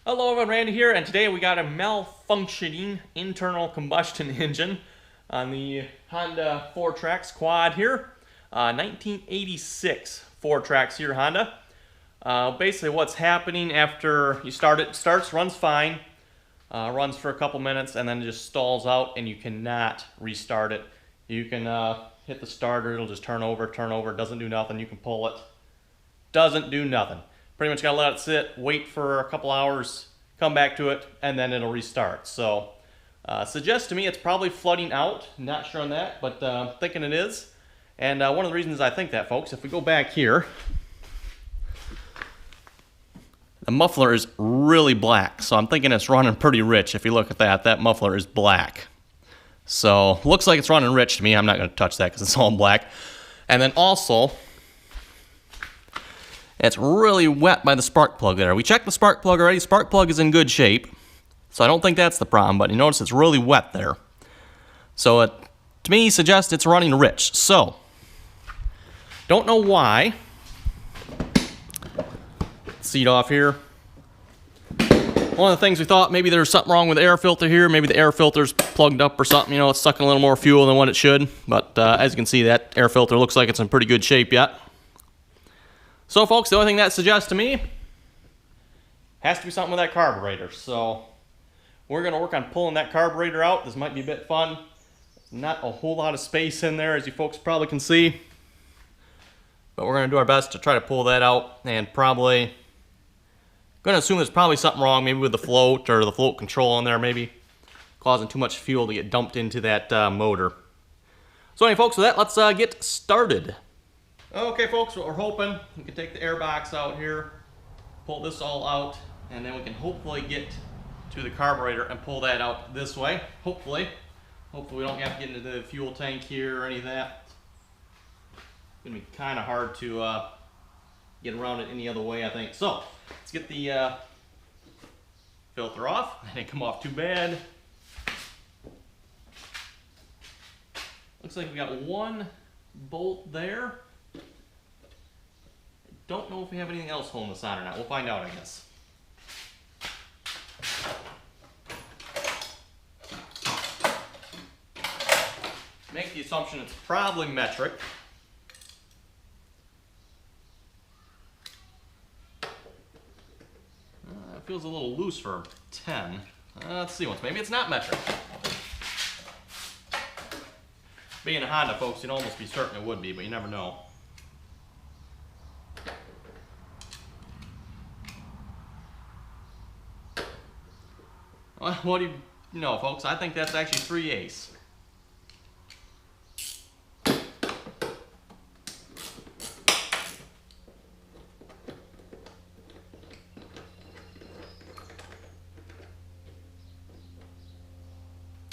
Hello everyone, Randy here, and today we got a malfunctioning internal combustion engine on the Honda Fourtrax quad here. 1986 Fourtrax here, Honda. Basically what's happening after you start it, starts, runs fine, runs for a couple minutes, and then just stalls out and you cannot restart it. You can hit the starter, it'll just turn over, doesn't do nothing. You can pull it, doesn't do nothing. Pretty much got to let it sit, wait for a couple hours, come back to it, and then it'll restart. So, suggests to me it's probably flooding out. Not sure on that, but thinking it is. And one of the reasons I think that, folks, if we go back here, the muffler is really black. So I'm thinking it's running pretty rich. If you look at that, that muffler is black. So, looks like it's running rich to me. I'm not going to touch that because it's all black. And then also, it's really wet by the spark plug there. We checked the spark plug already. Spark plug is in good shape, so I don't think that's the problem, but you notice it's really wet there. So it, to me, suggests it's running rich. So, don't know why. Seat off here. One of the things we thought, maybe there's something wrong with the air filter here. Maybe the air filter's plugged up or something. You know, it's sucking a little more fuel than what it should. But as you can see, that air filter looks like it's in pretty good shape yet. So folks, the only thing that suggests to me has to be something with that carburetor. So we're going to work on pulling that carburetor out. This might be a bit fun. Not a whole lot of space in there, as you folks probably can see. But we're going to do our best to try to pull that out, and probably going to assume there's probably something wrong, maybe with the float or the float control in there, maybe causing too much fuel to get dumped into that motor. So anyway, folks, with that, let's get started. Okay, folks, what we're hoping, we can take the air box out here, pull this all out, and then we can hopefully get to the carburetor and pull that out this way. Hopefully we don't have to get into the fuel tank here or any of that. It's going to be kind of hard to get around it any other way, I think. So, let's get the filter off. It didn't come off too bad. Looks like we got one bolt there. Don't know if we have anything else holding this on or not. We'll find out, I guess. Make the assumption it's probably metric. It feels a little loose for 10. Let's see once. Maybe it's not metric. Being a Honda, folks, you'd almost be certain it would be, but you never know. Well, what do you know, folks? I think that's actually 3/8.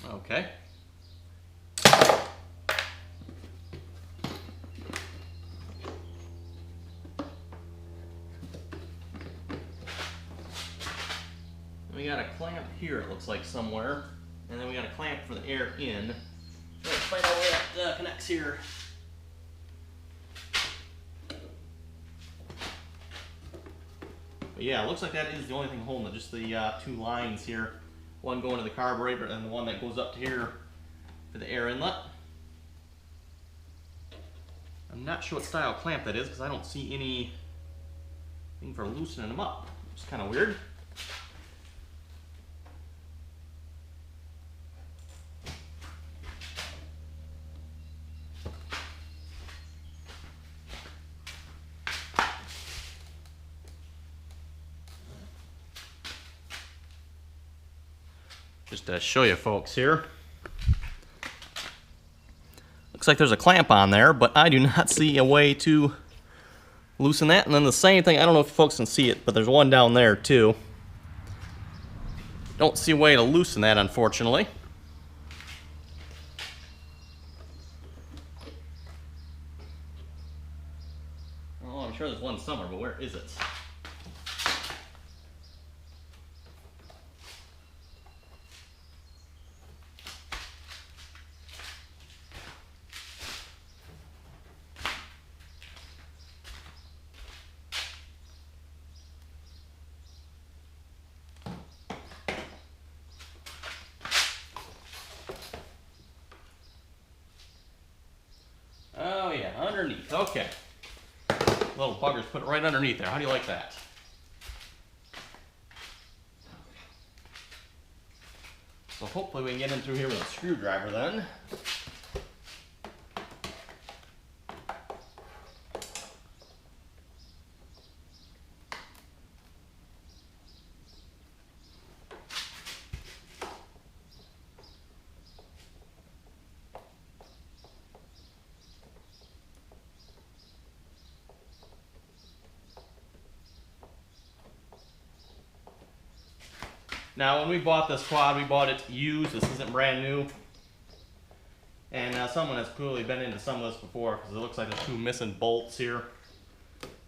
Okay. We got a clamp here, it looks like, somewhere. And then we got a clamp for the air in. Let's find out where that connects here. But yeah, it looks like that is the only thing holding it, just the two lines here. One going to the carburetor and the one that goes up to here for the air inlet. I'm not sure what style clamp that is because I don't see anything for loosening them up. It's kind of weird. Just to show you folks here. Looks like there's a clamp on there, but I do not see a way to loosen that. And then the same thing, I don't know if folks can see it, but there's one down there too. Don't see a way to loosen that, unfortunately. Oh, I'm sure there's one somewhere, but where is it? Okay. Little buggers, put it right underneath there. How do you like that? So hopefully we can get in through here with a screwdriver then. Now when we bought this quad, we bought it used. This isn't brand new. And someone has clearly been into some of this before because it looks like there's two missing bolts here.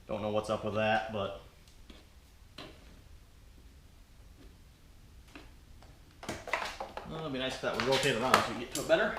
Don't know what's up with that, but well, it'd be nice if that would rotate around so we can get to it better.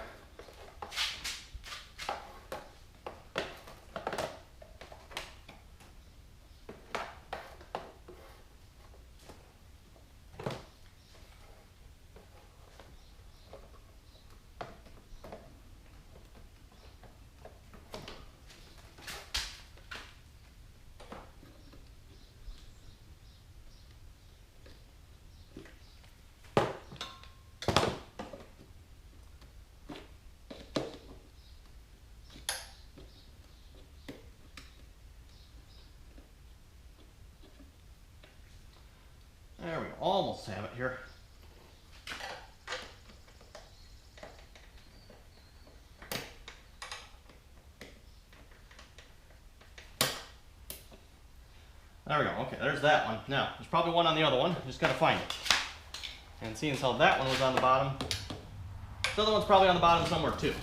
There we go, almost have it here. There we go, okay, there's that one. Now, there's probably one on the other one, just gotta find it. And seeing as how that one was on the bottom, the other one's probably on the bottom somewhere too.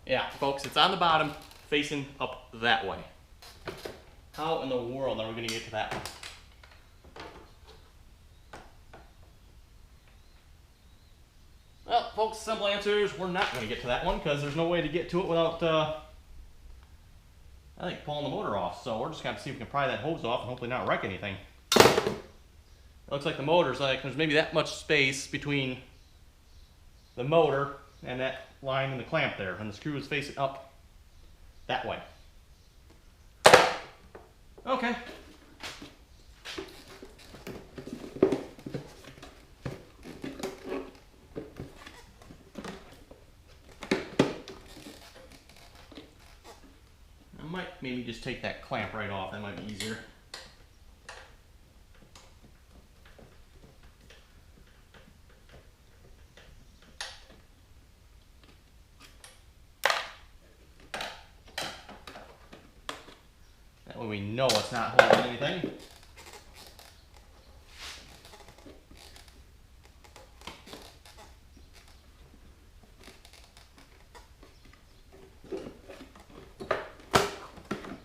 Yeah, folks, it's on the bottom, facing up that way. How in the world are we going to get to that one? Well, folks, simple answer is we're not going to get to that one because there's no way to get to it without, I think, pulling the motor off. So we're just going to see if we can pry that hose off and hopefully not wreck anything. It looks like the motor's like, there's maybe that much space between the motor and that line in the clamp there, and the screw is facing up that way. Okay. I might maybe just take that clamp right off, that might be easier. That way we know it's not holding anything.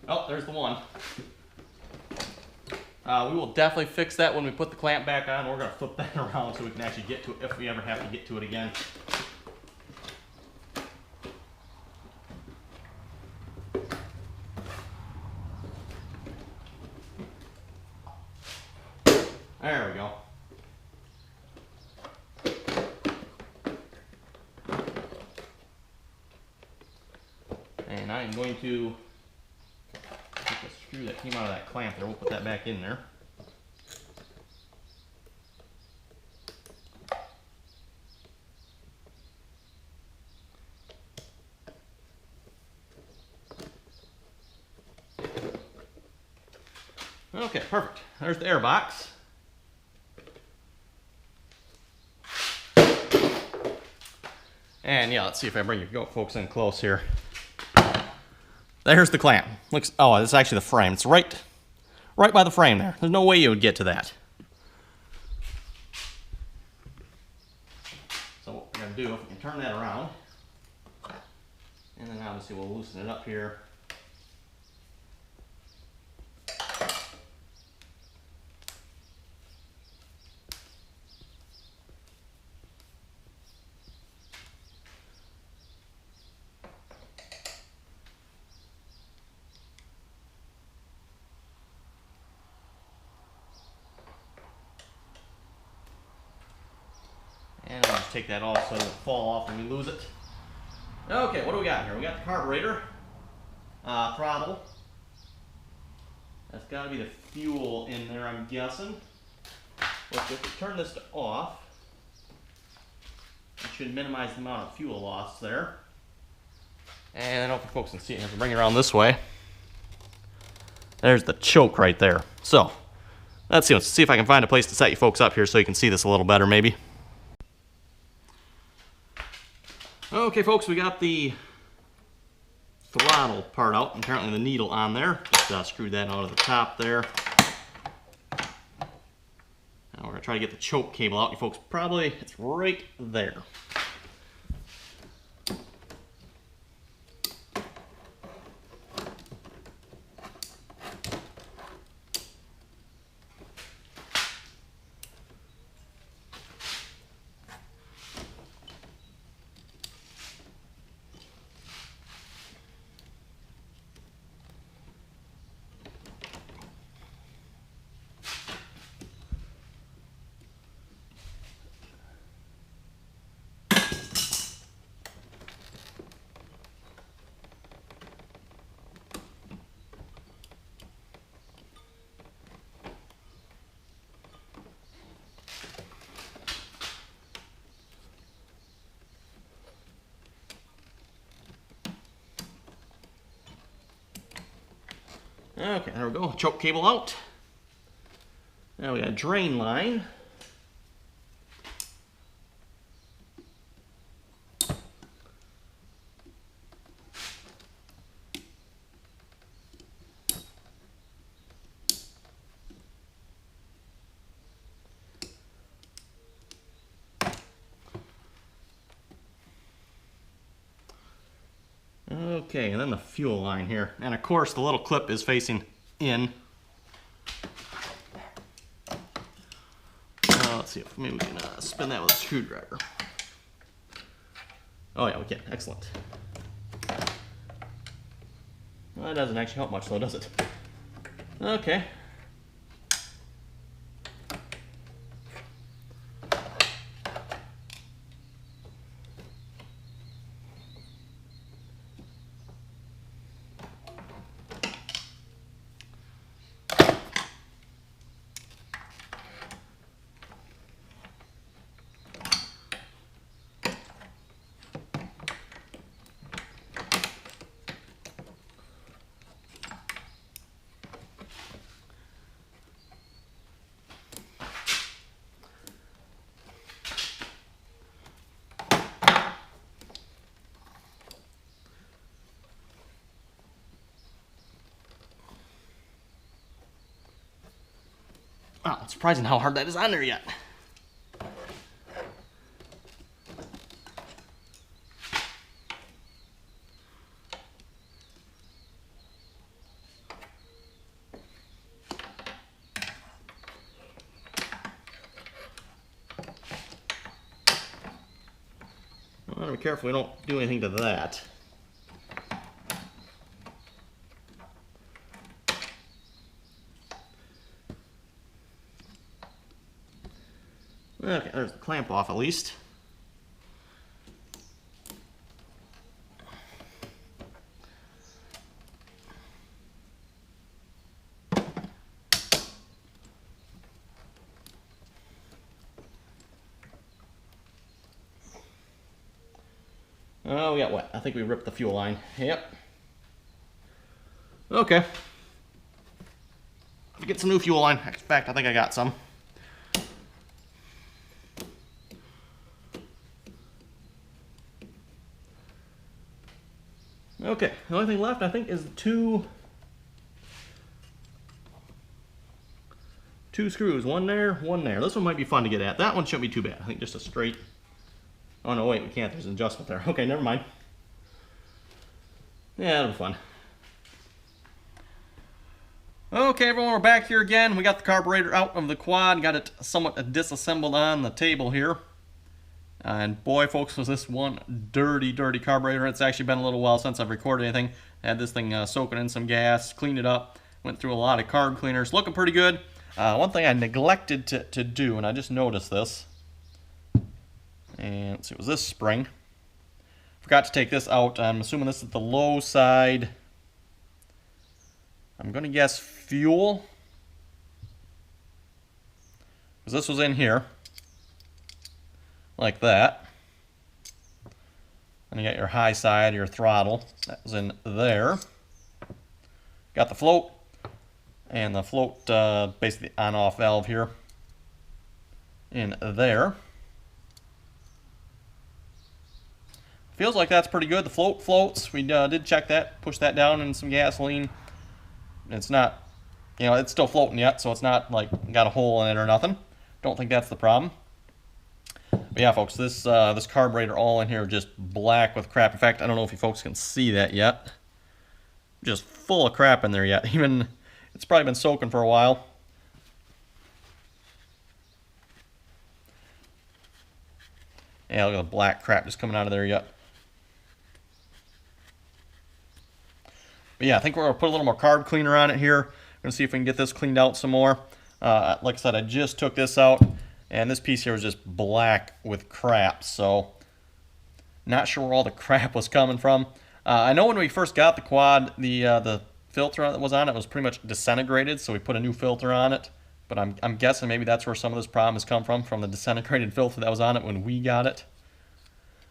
Oh, there's the one. We will definitely fix that when we put the clamp back on. We're going to flip that around so we can actually get to it if we ever have to get to it again. There we go. And I am going to take the screw that came out of that clamp there. We'll put that back in there. Okay, perfect. There's the air box. And yeah, let's see if I bring your folks in close here. There's the clamp. Looks, oh, this is actually the frame. It's right by the frame there. There's no way you would get to that. So what we're gonna do, if we can turn that around, and then obviously we'll loosen it up here. And I'll Just take that off so it won't fall off when we lose it. Okay, what do we got here? We got the carburetor, throttle. That's got to be the fuel in there, I'm guessing. But if we turn this to off, it should minimize the amount of fuel loss there. And I don't know if folks can see it. I have to bring it around this way. There's the choke right there. So, let's see if I can find a place to set you folks up here so you can see this a little better maybe. Okay folks, we got the throttle part out, and apparently the needle on there. Just screwed that out of the top there. Now we're going to try to get the choke cable out. You folks probably, it's right there. Okay, there we go. Choke cable out. Now we got a drain line. Okay, and then the fuel line here. And of course the little clip is facing in. Let's see if maybe we can spin that with a screwdriver. Oh yeah, we can. Excellent. Well, that doesn't actually help much though, does it? Okay. Wow, it's surprising how hard that is on there yet. I want to be careful we don't do anything to that. Okay, there's the clamp off at least. Oh, we got wet. I think we ripped the fuel line. Yep. Okay. Get some new fuel line. In fact, I think I got some. Okay, the only thing left I think is two screws. One there, one there. This one might be fun to get at. That one shouldn't be too bad. I think just a straight. Oh no, wait, we can't. There's an adjustment there. Okay, never mind. Yeah, that'll be fun. Okay, everyone, we're back here again. We got the carburetor out of the quad. Got it somewhat disassembled on the table here. And boy, folks, was this one dirty, dirty carburetor. It's actually been a little while since I've recorded anything. I had this thing soaking in some gas, cleaned it up, went through a lot of carb cleaners. Looking pretty good. One thing I neglected to do, and I just noticed this. And let's see, it was this spring. Forgot to take this out. I'm assuming this is the low side. I'm going to guess fuel, because this was in here, like that. And you got your high side, your throttle. That was in there. Got the float, and the float, basically on-off valve here, in there. Feels like that's pretty good. The float floats. We did check that, push that down in some gasoline. It's not, you know, it's still floating yet, so it's not like got a hole in it or nothing. Don't think that's the problem. But yeah, folks, this this carburetor all in here just black with crap. In fact, I don't know if you folks can see that yet. Just full of crap in there yet. Even it's probably been soaking for a while. Yeah, look at the black crap just coming out of there yet. But yeah, I think we're going to put a little more carb cleaner on it here. We're going to see if we can get this cleaned out some more. Like I said, I just took this out, and this piece here was just black with crap. So, not sure where all the crap was coming from. I know when we first got the quad, the filter that was on it was pretty much disintegrated, so we put a new filter on it. But I'm guessing maybe that's where some of this problem has come from the disintegrated filter that was on it when we got it.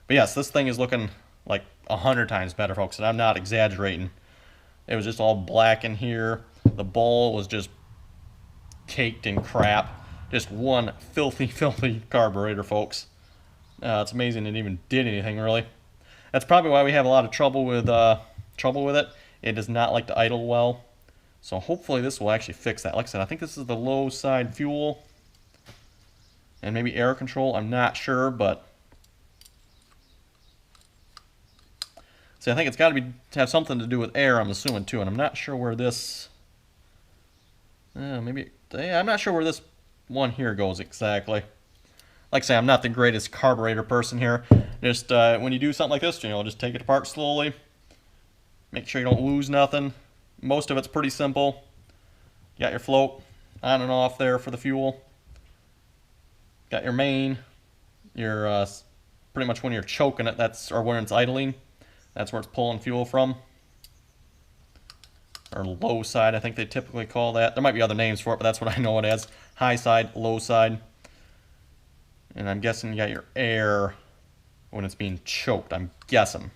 But yes, this thing is looking like 100 times better, folks, and I'm not exaggerating. It was just all black in here. The bowl was just caked in crap. Just one filthy, filthy carburetor, folks. It's amazing it even did anything, really. That's probably why we have a lot of trouble with it. It does not like to idle well. So hopefully this will actually fix that. Like I said, I think this is the low side fuel. And maybe air control. I'm not sure, but... See, I think it's got to have something to do with air, I'm assuming, too. And I'm not sure where this... maybe... Yeah, I'm not sure where this one here goes exactly. Like I say, I'm not the greatest carburetor person here. Just when you do something like this, you know, just take it apart slowly. Make sure you don't lose nothing. Most of it's pretty simple. You got your float on and off there for the fuel. Got your main. Your pretty much when you're choking it, or when it's idling, that's where it's pulling fuel from. Or low side, I think they typically call that. There might be other names for it, but that's what I know it as. High side, low side. And I'm guessing you got your air when it's being choked, I'm guessing.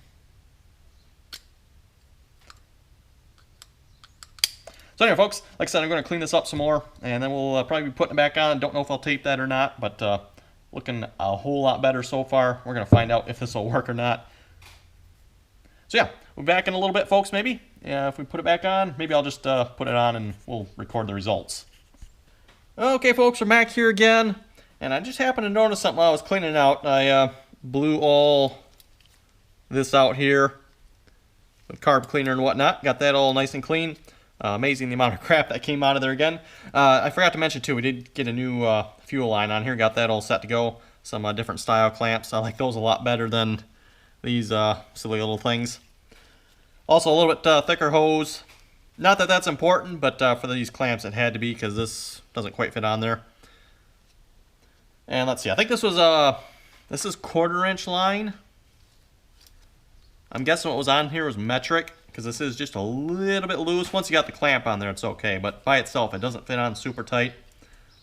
So anyway, folks, like I said, I'm going to clean this up some more, and then we'll probably be putting it back on. Don't know if I'll tape that or not, but looking a whole lot better so far. We're going to find out if this will work or not. So yeah, we'll be back in a little bit, folks, maybe. Yeah, if we put it back on, maybe I'll just put it on and we'll record the results. Okay, folks, we're back here again, and I just happened to notice something while I was cleaning out. I blew all this out here with carb cleaner and whatnot. Got that all nice and clean. Amazing the amount of crap that came out of there again. I forgot to mention, too, we did get a new fuel line on here. Got that all set to go. Some different style clamps. I like those a lot better than these silly little things. Also, a little bit thicker hose. Not that that's important, but for these clamps it had to be, because this doesn't quite fit on there. And let's see, I think this was this is 1/4 inch line. I'm guessing what was on here was metric, because this is just a little bit loose. Once you got the clamp on there, it's okay, but by itself, it doesn't fit on super tight.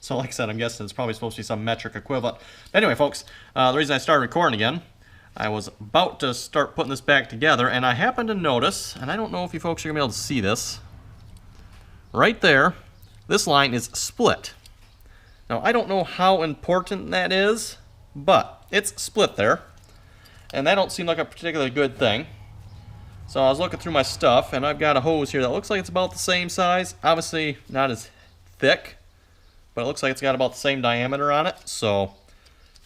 So like I said, I'm guessing it's probably supposed to be some metric equivalent. But anyway, folks, the reason I started recording again, I was about to start putting this back together, and I happened to notice, and I don't know if you folks are going to be able to see this, right there, this line is split. Now, I don't know how important that is, but it's split there, and that don't seem like a particularly good thing. So I was looking through my stuff, and I've got a hose here that looks like it's about the same size. Obviously not as thick, but it looks like it's got about the same diameter on it. So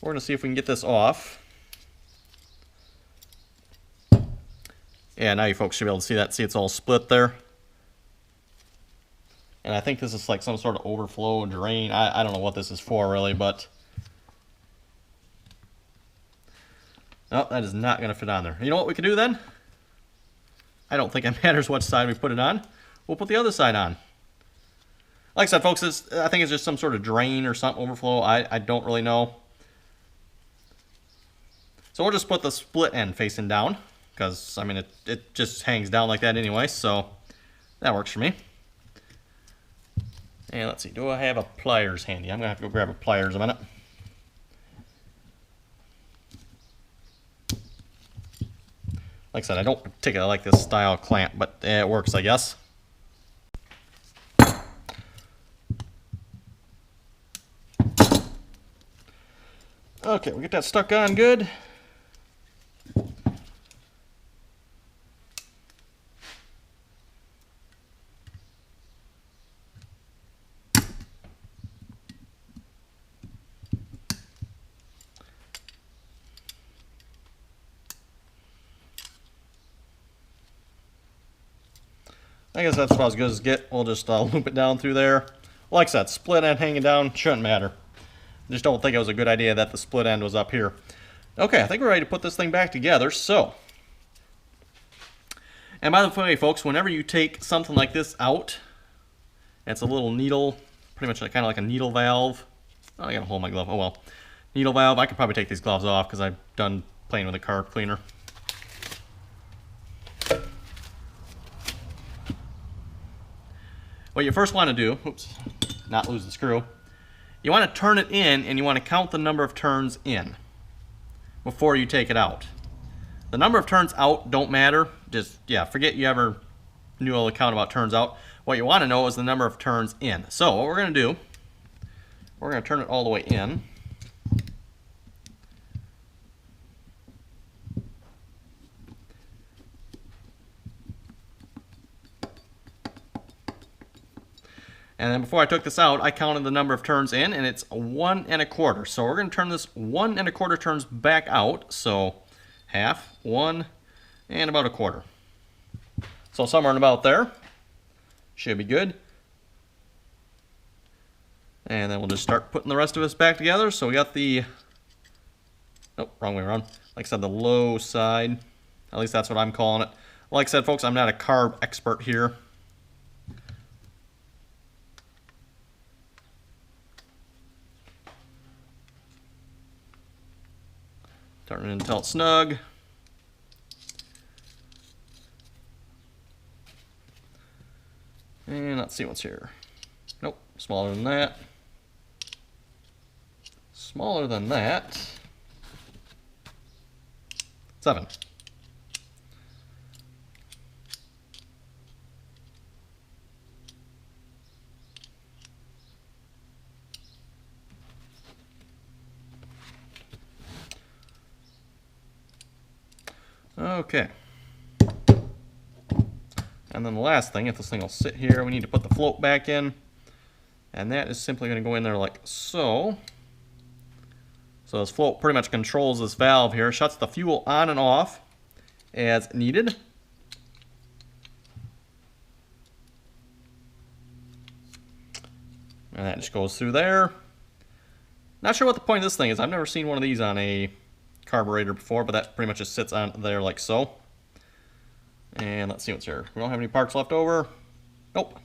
we're going to see if we can get this off. Yeah, now you folks should be able to see that. See, it's all split there. And I think this is like some sort of overflow drain. I don't know what this is for, really, but... Oh, that is not going to fit on there. You know what we can do then? I don't think it matters what side we put it on. We'll put the other side on. Like I said, folks, I think it's just some sort of drain or something, overflow. I don't really know. So we'll just put the split end facing down, because, I mean, it just hangs down like that anyway, so that works for me. And let's see, do I have a pliers handy? I'm going to have to go grab a pliers a minute. Like I said, I don't particularly like this style clamp, but it works, I guess. Okay, we'll get that stuck on good. I guess that's about as good as get. We'll just loop it down through there. Like I said, split end hanging down shouldn't matter. Just don't think it was a good idea that the split end was up here. Okay, I think we're ready to put this thing back together. So, and by the way, folks, whenever you take something like this out, it's a little needle, pretty much kind of like a needle valve. Oh, I gotta hold my glove. Oh well, needle valve. I could probably take these gloves off because I've done playing with a carb cleaner. What you first want to do, oops, not lose the screw, you want to turn it in and you want to count the number of turns in before you take it out. The number of turns out don't matter. Just, yeah, forget you ever knew all the count about turns out. What you want to know is the number of turns in. So what we're going to do, we're going to turn it all the way in. And then before I took this out, I counted the number of turns in, and it's 1 1/4. So we're going to turn this 1 1/4 turns back out. So half, 1, and about 1/4. So somewhere in about there. Should be good. And then we'll just start putting the rest of this back together. So we got the, nope, wrong way around. Like I said, the low side. At least that's what I'm calling it. Like I said, folks, I'm not a carb expert here. Turn it until it's snug. And let's see what's here. Nope, smaller than that. Smaller than that. 7. Okay. And then the last thing, if this thing will sit here, we need to put the float back in. And that is simply going to go in there like so. So this float pretty much controls this valve here, shuts the fuel on and off as needed. And that just goes through there. Not sure what the point of this thing is. I've never seen one of these on a carburetor before, but that pretty much just sits on there like so. And let's see what's here. We don't have any parts left over. Nope.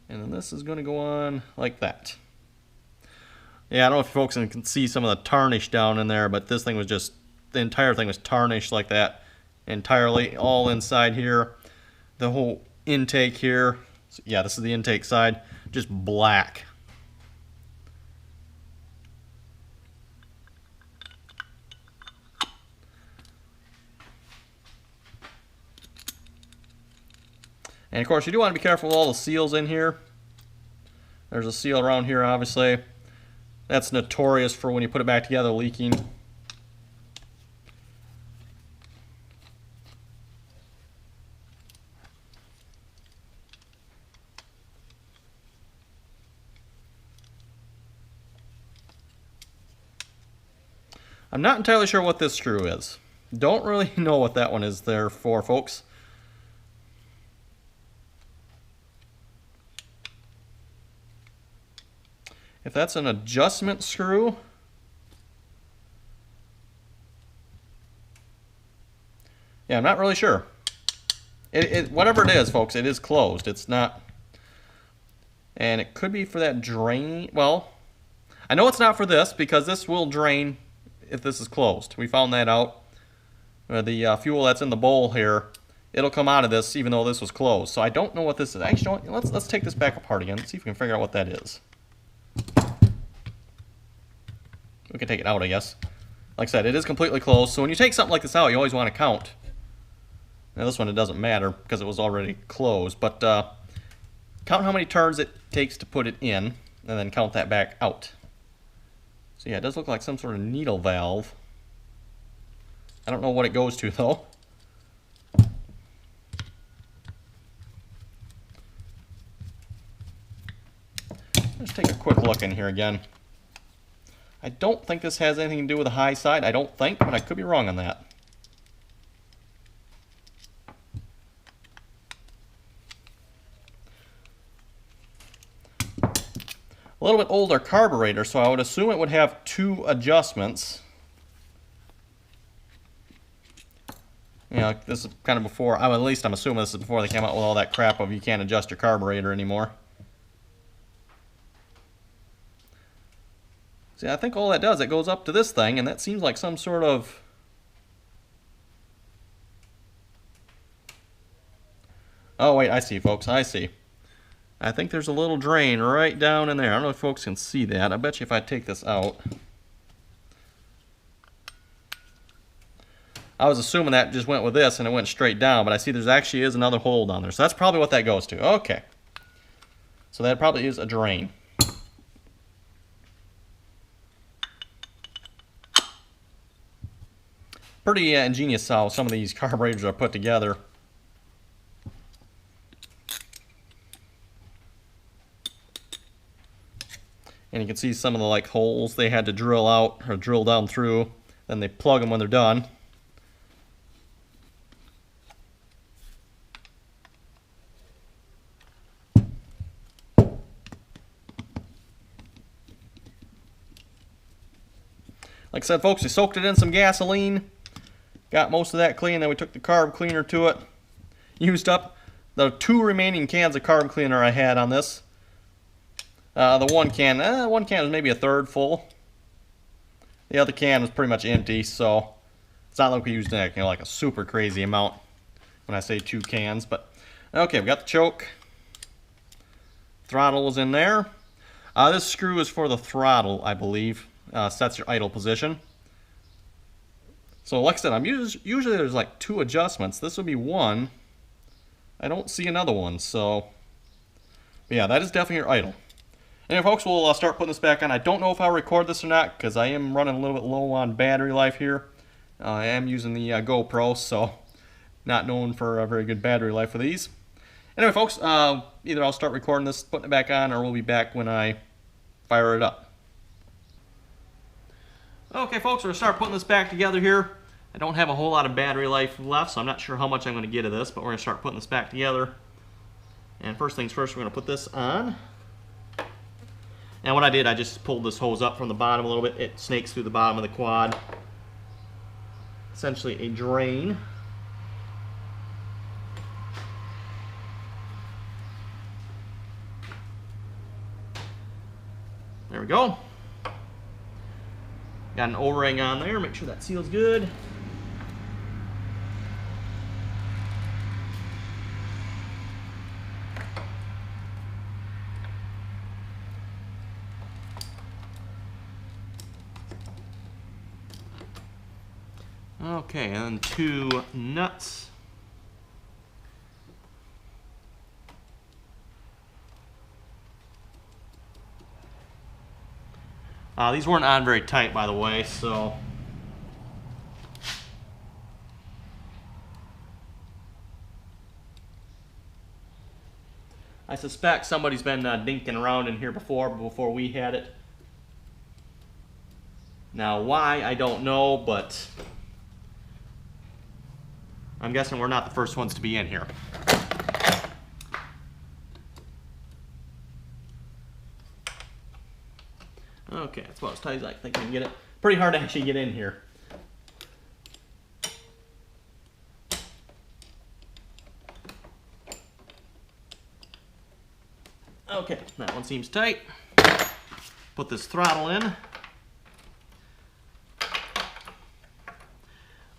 And then this is going to go on like that. Yeah, I don't know if folks can see some of the tarnish down in there, but this thing was just, the entire thing was tarnished like that entirely, all inside here. The whole intake here, so yeah, this is the intake side, just black. And of course, you do want to be careful with all the seals in here. There's a seal around here, obviously. That's notorious for when you put it back together leaking. I'm not entirely sure what this screw is. Don't really know what that one is there for, folks. If that's an adjustment screw, yeah, I'm not really sure. Whatever it is, folks, it is closed. It's not, and it could be for that drain. Well, I know it's not for this because this will drain if this is closed. We found that out. The fuel that's in the bowl here, it'll come out of this even though this was closed. So I don't know what this is. Actually, let's take this back apart again. See if we can figure out what that is. We can take it out, I guess. Like I said, it is completely closed. So when you take something like this out, you always want to count. Now this one, it doesn't matter because it was already closed. But count how many turns it takes to put it in, and then count that back out. So yeah, it does look like some sort of needle valve. I don't know what it goes to though. Let's take a quick look in here again. I don't think this has anything to do with the high side. I don't think, but I could be wrong on that. A little bit older carburetor, so I would assume it would have 2 adjustments. You know, this is kind of before, at least I'm assuming this is before they came out with all that crap of you can't adjust your carburetor anymore. See, I think all that does, it goes up to this thing, and that seems like some sort of... Oh, wait, I see, folks, I see. I think there's a little drain right down in there. I don't know if folks can see that. I bet you if I take this out... I was assuming that just went with this and it went straight down, but I see there's actually is another hole down there. So that's probably what that goes to. Okay. So that probably is a drain. Pretty ingenious how some of these carburetors are put together. And you can see some of the holes they had to drill out or drill down through. Then they plug them when they're done. Like I said, folks, we soaked it in some gasoline, got most of that clean, then we took the carb cleaner to it, used up the 2 remaining cans of carb cleaner I had on this. The one can was maybe a third full. The other can was pretty much empty, so it's not like we used like a super crazy amount when I say 2 cans. But okay, we got the choke. Throttle was in there. This screw is for the throttle, I believe. Sets your idle position. So like I said, usually there's 2 adjustments. This would be 1. I don't see another one, so yeah, that is definitely your idle. Anyway, folks, we'll start putting this back on. I don't know if I'll record this or not because I am running a little bit low on battery life here. I am using the GoPro, so not known for a very good battery life for these. Anyway, folks, either I'll start recording this, putting it back on, or we'll be back when I fire it up. Okay, folks, we're going to start putting this back together here. I don't have a whole lot of battery life left, so I'm not sure how much I'm going to get of this, but we're going to start putting this back together. And first things first, we're going to put this on. And what I did, I just pulled this hose up from the bottom a little bit. It snakes through the bottom of the quad. Essentially a drain. There we go. Got an O-ring on there, make sure that seals good. Okay, and then 2 nuts. These weren't on very tight, by the way, so I suspect somebody's been dinking around in here before we had it. Now, why, I don't know, but I'm guessing we're not the first ones to be in here. Okay, that's about as tight as I think I can get it. Pretty hard to actually get in here. Okay, that one seems tight. Put this throttle in.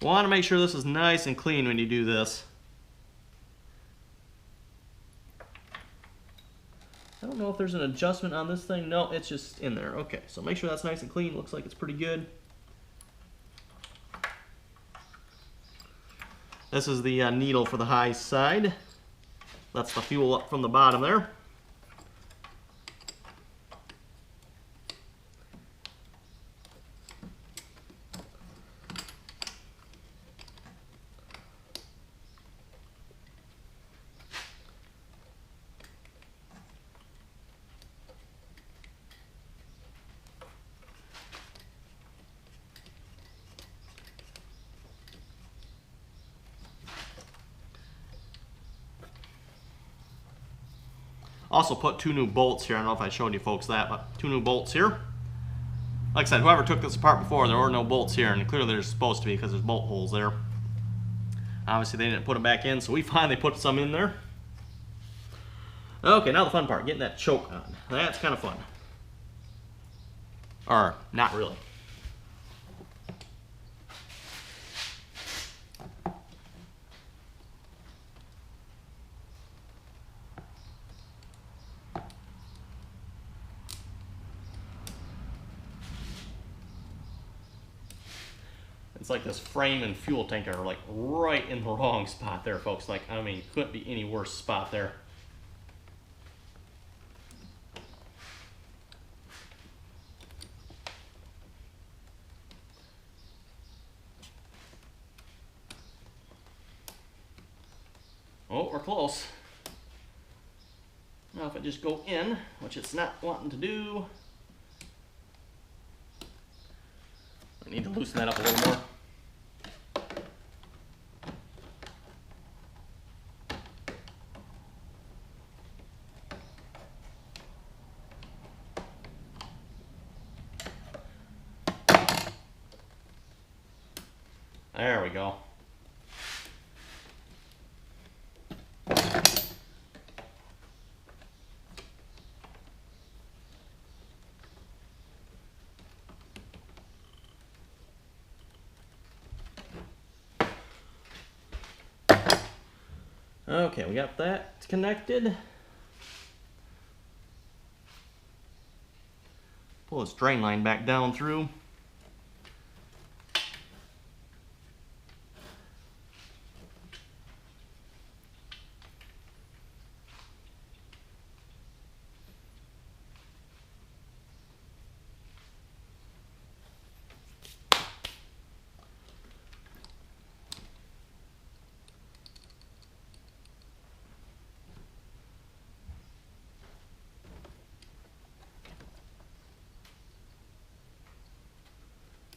Want to make sure this is nice and clean when you do this. I don't know if there's an adjustment on this thing. No, it's just in there. Okay, so make sure that's nice and clean. Looks like it's pretty good. This is the needle for the high side. That's the fuel up from the bottom there. Also put 2 new bolts here. I don't know if I showed you folks that, but 2 new bolts here. Like I said, whoever took this apart before, there were no bolts here, and clearly there's supposed to be because there's bolt holes there. Obviously they didn't put them back in, so we finally put some in there. Okay, now the fun part, getting that choke on. That's kind of fun. Or, not really. It's like this frame and fuel tank are like right in the wrong spot there, folks. Like, I mean, couldn't be any worse spot there. Oh, we're close. Now if I just go in, which it's not wanting to do, I need to loosen that up a little more. There we go. Okay, we got that connected. Pull this drain line back down through.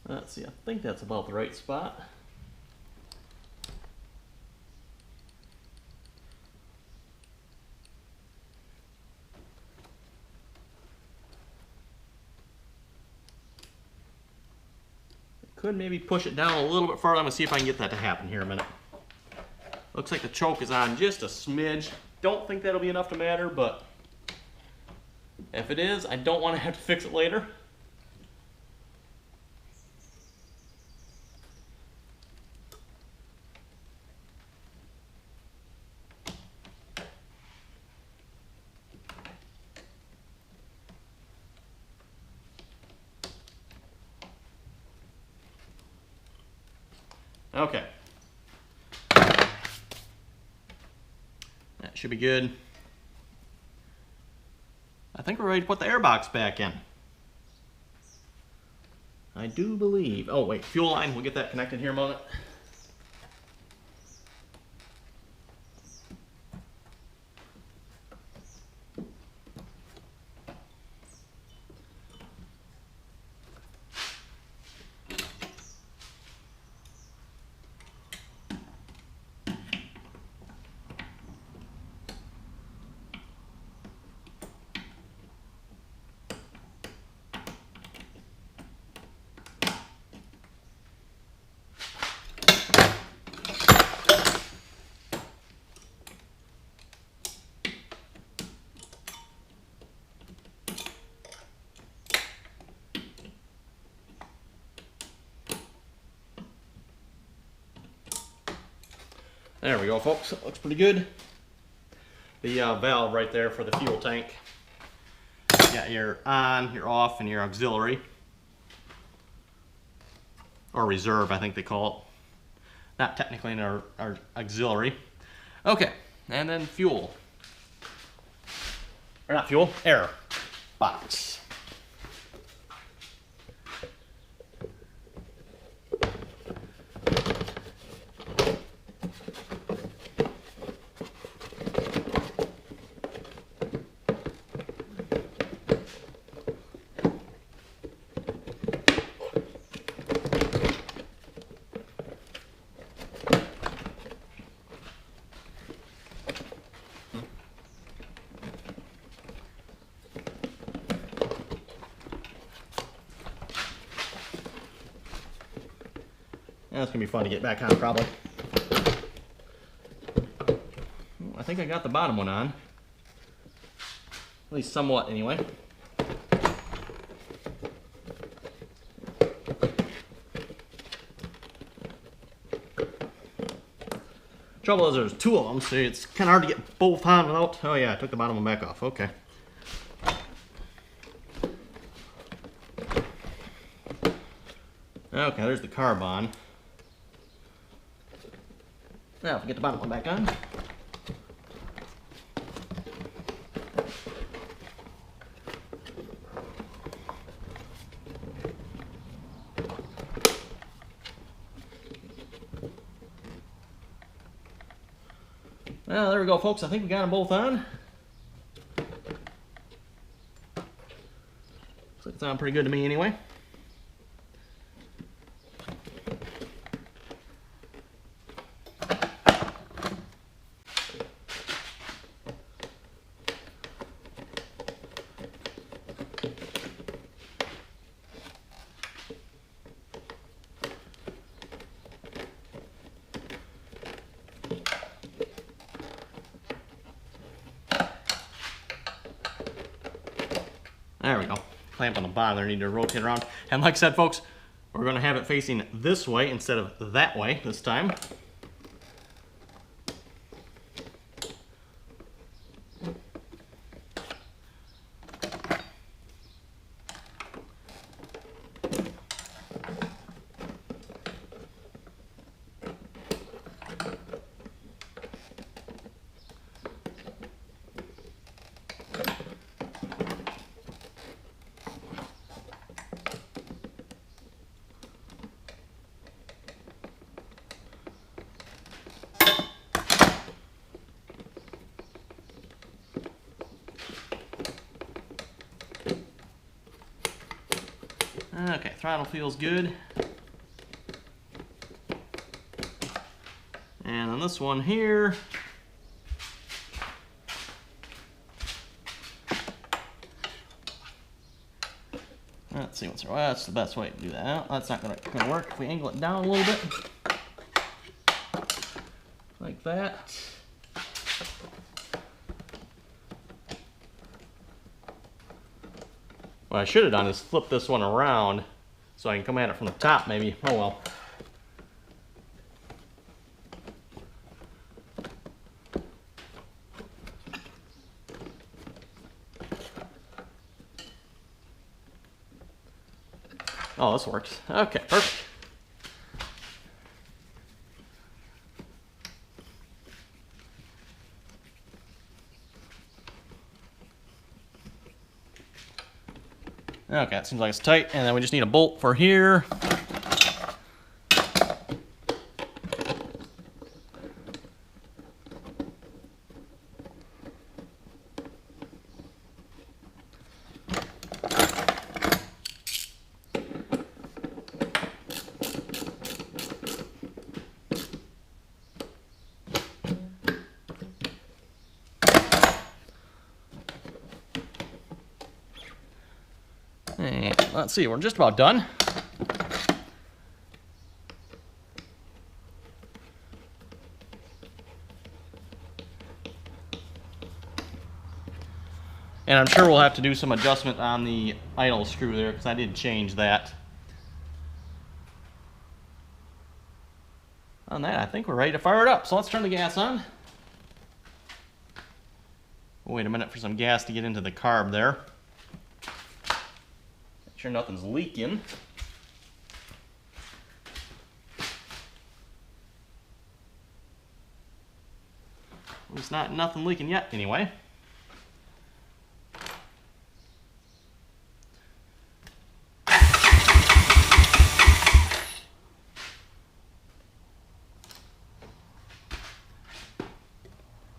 Let's see, I think that's about the right spot. Could maybe push it down a little bit further. I'm gonna see if I can get that to happen here in a minute. Looks like the choke is on just a smidge. Don't think that'll be enough to matter, but if it is, I don't want to have to fix it later. Okay. That should be good. I think we're ready to put the airbox back in. I do believe. Oh wait, fuel line, we'll get that connected here in a moment. There we go, folks. It looks pretty good. The valve right there for the fuel tank. You got your on, your off, and your auxiliary. Or reserve, I think they call it. Not technically our auxiliary. Okay, and then fuel. Or not fuel, air box. That's gonna be fun to get back on, probably. I think I got the bottom one on. At least somewhat, anyway. Trouble is there's two of them, so it's kind of hard to get both on without... Oh yeah, I took the bottom one back off. Okay. Okay, there's the carb on. Now, if we get the bottom one back on. Well, there we go, folks. I think we got them both on. Looks like it's on pretty good to me anyway. There we go. Clamp on the bottom there, need to rotate around. And like I said, folks, we're going to have it facing this way instead of that way this time. Okay, throttle feels good. And on this one here, let's see what's wrong. Well, that's the best way to do that. That's not gonna work if we angle it down a little bit. Like that. What I should have done is flip this one around so I can come at it from the top maybe. Oh well. Oh, this works. Okay, perfect. Okay, it seems like it's tight, and then we just need a bolt for here. And let's see, we're just about done. And I'm sure we'll have to do some adjustment on the idle screw there because I did change that. On that, I think we're ready to fire it up. So let's turn the gas on. Wait a minute for some gas to get into the carb there. Make sure nothing's leaking. There's nothing leaking yet anyway.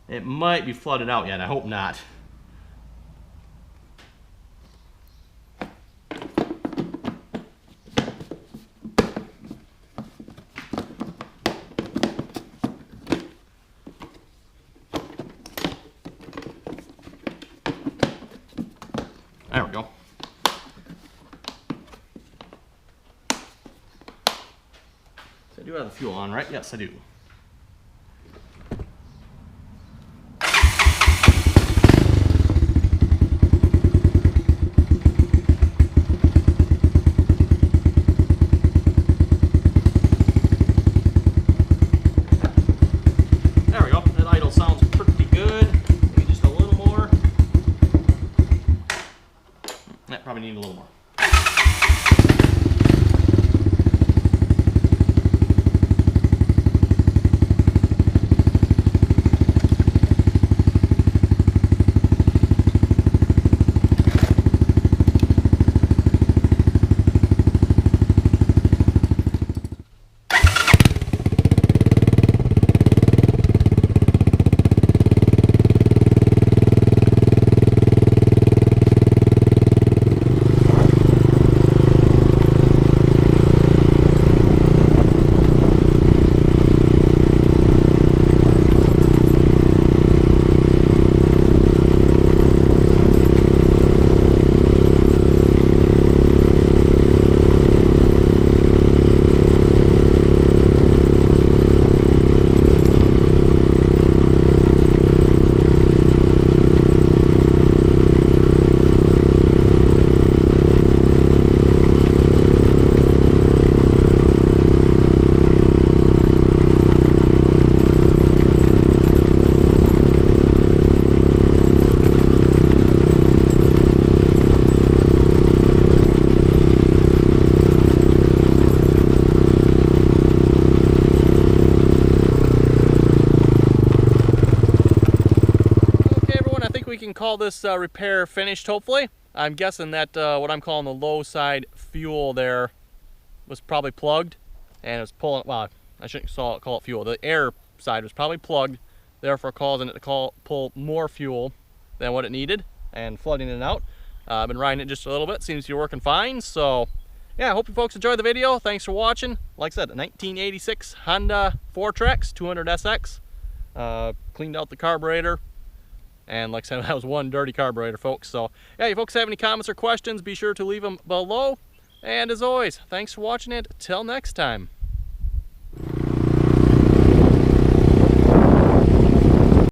It might be flooded out yet, I hope not. There we go. So I do have the fuel on, right? Yes, I do. Probably need a little more. We can call this repair finished, hopefully. I'm guessing that what I'm calling the low side fuel there was probably plugged and it was pulling, well, I shouldn't call it fuel. The air side was probably plugged, therefore causing it to pull more fuel than what it needed and flooding it out. I've been riding it just a little bit, seems to be working fine. So yeah, I hope you folks enjoyed the video. Thanks for watching. Like I said, a 1986 Honda Fourtrax 200SX. Cleaned out the carburetor. And like I said, that was one dirty carburetor, folks. So yeah, if you folks have any comments or questions, be sure to leave them below. And as always, thanks for watching it. Till next time.